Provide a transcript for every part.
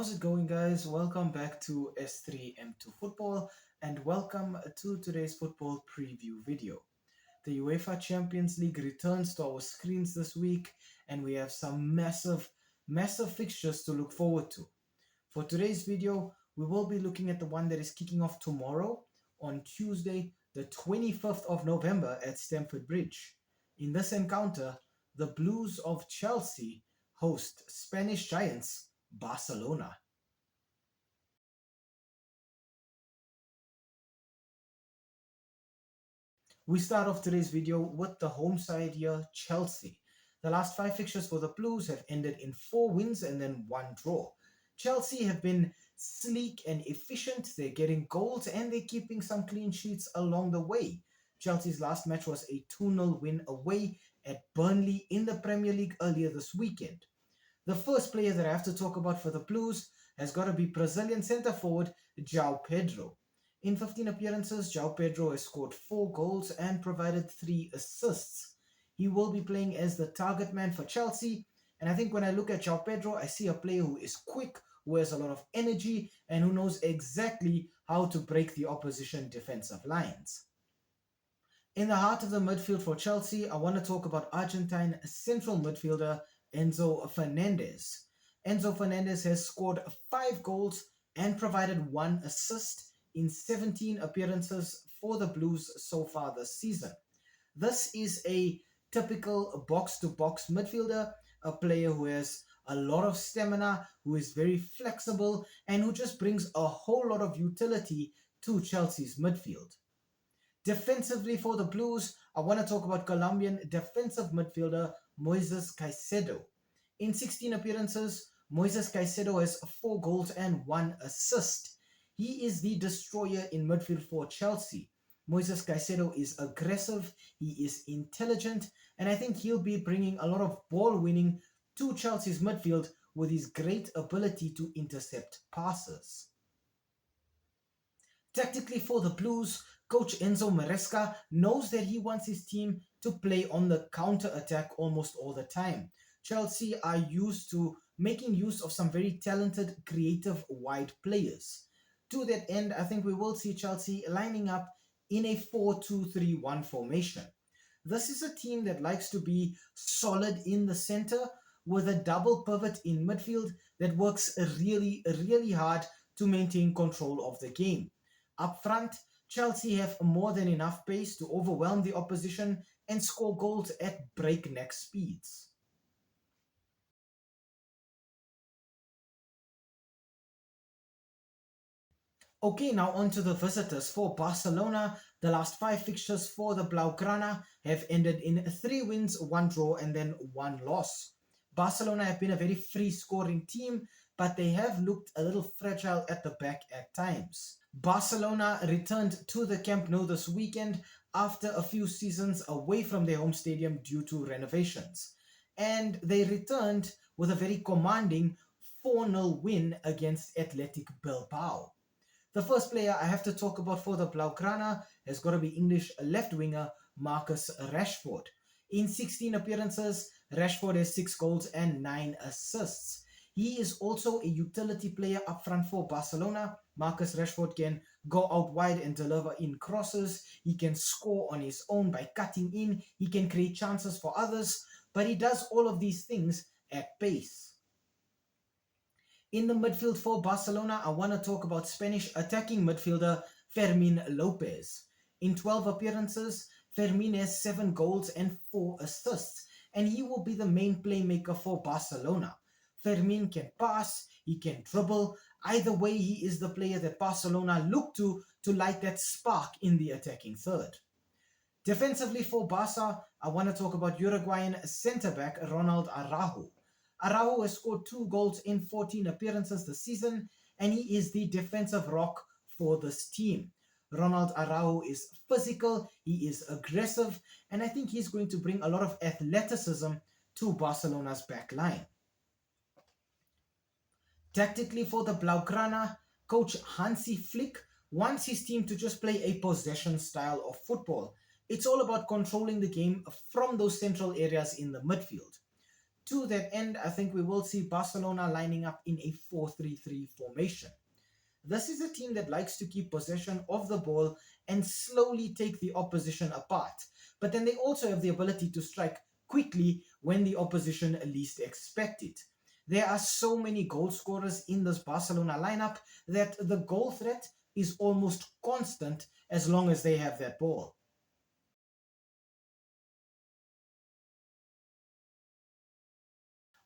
How's it going, guys? Welcome back to S3M2 Football and welcome to today's football preview video. The UEFA Champions League returns to our screens this week, and we have some massive fixtures to look forward to. For today's video, we will be looking at the one that is kicking off tomorrow on Tuesday, the 25th of November at Stamford Bridge. In this encounter, the Blues of Chelsea host Spanish giants Barcelona. We start off today's video with the home side here, Chelsea. The last 5 fixtures for the Blues have ended in 4 wins and then 1 draw. Chelsea have been sleek and efficient. They're getting goals and they're keeping some clean sheets along the way. Chelsea's last match was a 2-0 win away at Burnley in the Premier League earlier this weekend. The first player that I have to talk about for the Blues has got to be Brazilian centre-forward João Pedro. In 15 appearances, João Pedro has scored 4 goals and provided 3 assists. He will be playing as the target man for Chelsea, and I think when I look at João Pedro, I see a player who is quick, who has a lot of energy, and who knows exactly how to break the opposition defensive lines. In the heart of the midfield for Chelsea, I want to talk about Argentine central midfielder Enzo Fernandez. Enzo Fernandez has scored 5 goals and provided 1 assist in 17 appearances for the Blues so far this season. This is a typical box-to-box midfielder, a player who has a lot of stamina, who is very flexible, and who just brings a whole lot of utility to Chelsea's midfield. Defensively for the Blues, I want to talk about Colombian defensive midfielder Moises Caicedo. In 16 appearances, Moises Caicedo has 4 goals and 1 assist. He is the destroyer in midfield for Chelsea. Moises Caicedo is aggressive, he is intelligent, and I think he'll be bringing a lot of ball winning to Chelsea's midfield with his great ability to intercept passes. Tactically for the Blues, Coach Enzo Maresca knows that he wants his team to play on the counter-attack almost all the time. Chelsea are used to making use of some very talented, creative, wide players. To that end, I think we will see Chelsea lining up in a 4-2-3-1 formation. This is a team that likes to be solid in the center with a double pivot in midfield that works really hard to maintain control of the game. Up front, Chelsea have more than enough pace to overwhelm the opposition and score goals at breakneck speeds. Okay, now on to the visitors. For Barcelona, the last 5 fixtures for the Blaugrana have ended in 3 wins, 1 draw, and then 1 loss. Barcelona have been a very free-scoring team, but they have looked a little fragile at the back at times. Barcelona returned to the Camp Nou this weekend after a few seasons away from their home stadium due to renovations. And they returned with a very commanding 4-0 win against Athletic Bilbao. The first player I have to talk about for the Blaugrana has got to be English left winger Marcus Rashford. In 16 appearances, Rashford has 6 goals and 9 assists. He is also a utility player up front for Barcelona. Marcus Rashford can go out wide and deliver in crosses. He can score on his own by cutting in. He can create chances for others, but he does all of these things at pace. In the midfield for Barcelona, I want to talk about Spanish attacking midfielder Fermin Lopez. In 12 appearances, Fermin has 7 goals and 4 assists, and he will be the main playmaker for Barcelona. Fermin can pass, he can dribble. Either way, he is the player that Barcelona look to light that spark in the attacking third. Defensively for Barca, I want to talk about Uruguayan centre-back Ronald Araujo. Araujo has scored 2 goals in 14 appearances this season, and he is the defensive rock for this team. Ronald Araujo is physical, he is aggressive, and I think he's going to bring a lot of athleticism to Barcelona's back line. Tactically for the Blaugrana, coach Hansi Flick wants his team to just play a possession style of football. It's all about controlling the game from those central areas in the midfield. To that end, I think we will see Barcelona lining up in a 4-3-3 formation. This is a team that likes to keep possession of the ball and slowly take the opposition apart. But then they also have the ability to strike quickly when the opposition least expect it. There are so many goal scorers in this Barcelona lineup that the goal threat is almost constant as long as they have that ball.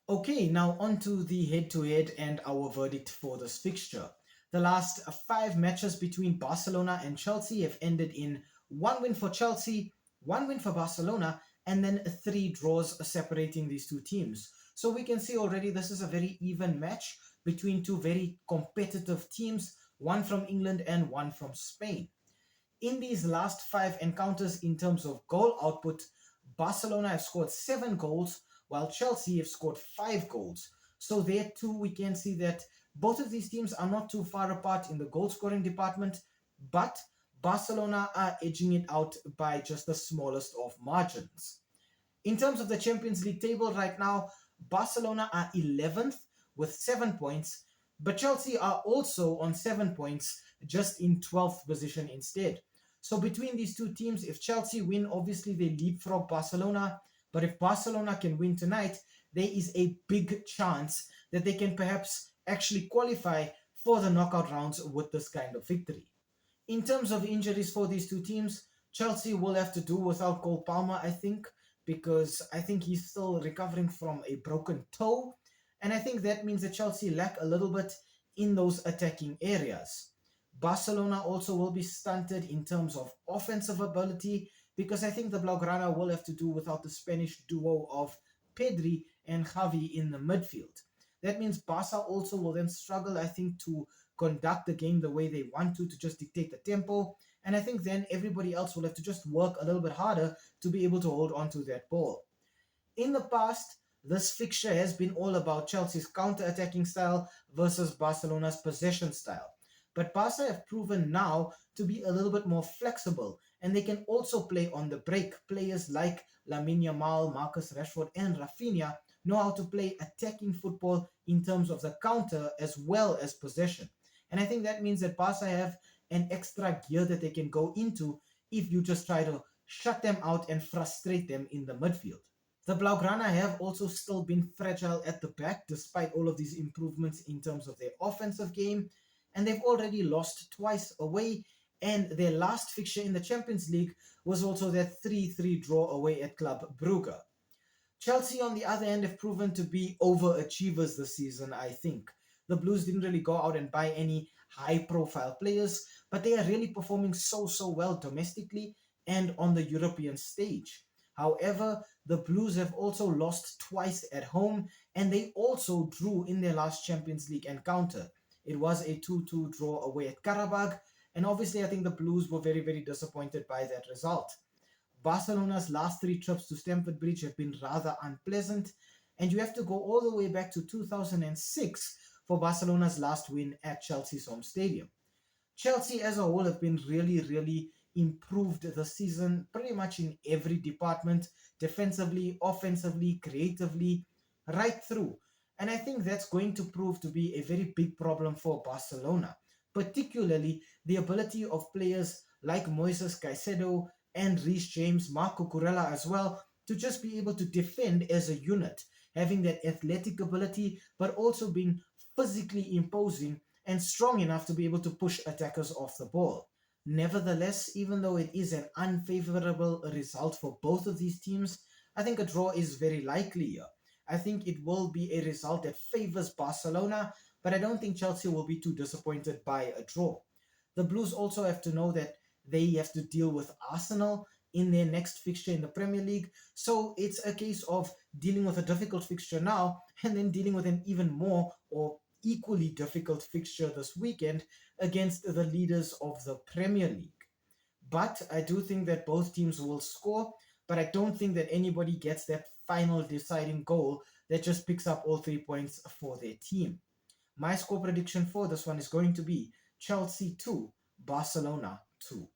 Okay, now on to the head-to-head and our verdict for this fixture. The last five matches between Barcelona and Chelsea have ended in one win for Chelsea, one win for Barcelona, and then three draws separating these two teams. So we can see already this is a very even match between two very competitive teams, one from England and one from Spain. In these last five encounters, in terms of goal output, Barcelona have scored 7 goals, while Chelsea have scored 5 goals. So there too, we can see that both of these teams are not too far apart in the goal scoring department, but Barcelona are edging it out by just the smallest of margins. In terms of the Champions League table right now, Barcelona are 11th with 7 points, but Chelsea are also on 7 points, just in 12th position instead. So between these two teams, if Chelsea win, obviously they leapfrog Barcelona. But if Barcelona can win tonight, there is a big chance that they can perhaps actually qualify for the knockout rounds with this kind of victory. In terms of injuries for these two teams, Chelsea will have to do without Cole Palmer, I think, because I think he's still recovering from a broken toe. And I think that means that Chelsea lack a little bit in those attacking areas. Barcelona also will be stunted in terms of offensive ability because I think the Blaugrana will have to do without the Spanish duo of Pedri and Javi in the midfield. That means Barca also will then struggle, I think, to conduct the game the way they want to just dictate the tempo. And I think then everybody else will have to just work a little bit harder to be able to hold on to that ball. In the past, this fixture has been all about Chelsea's counter-attacking style versus Barcelona's possession style. But Barca have proven now to be a little bit more flexible, and they can also play on the break. Players like Lamine Yamal, Marcus Rashford, and Rafinha know how to play attacking football in terms of the counter as well as possession. And I think that means that Barca have an extra gear that they can go into if you just try to shut them out and frustrate them in the midfield. The Blaugrana have also still been fragile at the back despite all of these improvements in terms of their offensive game, and they've already lost twice away, and their last fixture in the Champions League was also their 3-3 draw away at Club Brugge. Chelsea, on the other hand, have proven to be overachievers this season, I think. The Blues didn't really go out and buy any high-profile players, but they are really performing so well domestically and on the European stage. However, the Blues have also lost twice at home, and they also drew in their last Champions League encounter. It was a 2-2 draw away at Karabakh, and obviously I think the Blues were very disappointed by that result. Barcelona's last three trips to Stamford Bridge have been rather unpleasant, and you have to go all the way back to 2006 for Barcelona's last win at Chelsea's home stadium. Chelsea as a whole have been really improved this season, pretty much in every department, defensively, offensively, creatively, right through. And I think that's going to prove to be a very big problem for Barcelona, particularly the ability of players like Moises Caicedo and Reece James, Marco Kurela as well, to just be able to defend as a unit, having that athletic ability, but also being physically imposing and strong enough to be able to push attackers off the ball. Nevertheless, even though it is an unfavorable result for both of these teams, I think a draw is very likely here. I think it will be a result that favors Barcelona, but I don't think Chelsea will be too disappointed by a draw. The Blues also have to know that they have to deal with Arsenal in their next fixture in the Premier League, so it's a case of dealing with a difficult fixture now and then dealing with an even more or equally difficult fixture this weekend against the leaders of the Premier League. But I do think that both teams will score, but I don't think that anybody gets that final deciding goal that just picks up all 3 points for their team. My score prediction for this one is going to be Chelsea 2, Barcelona 2.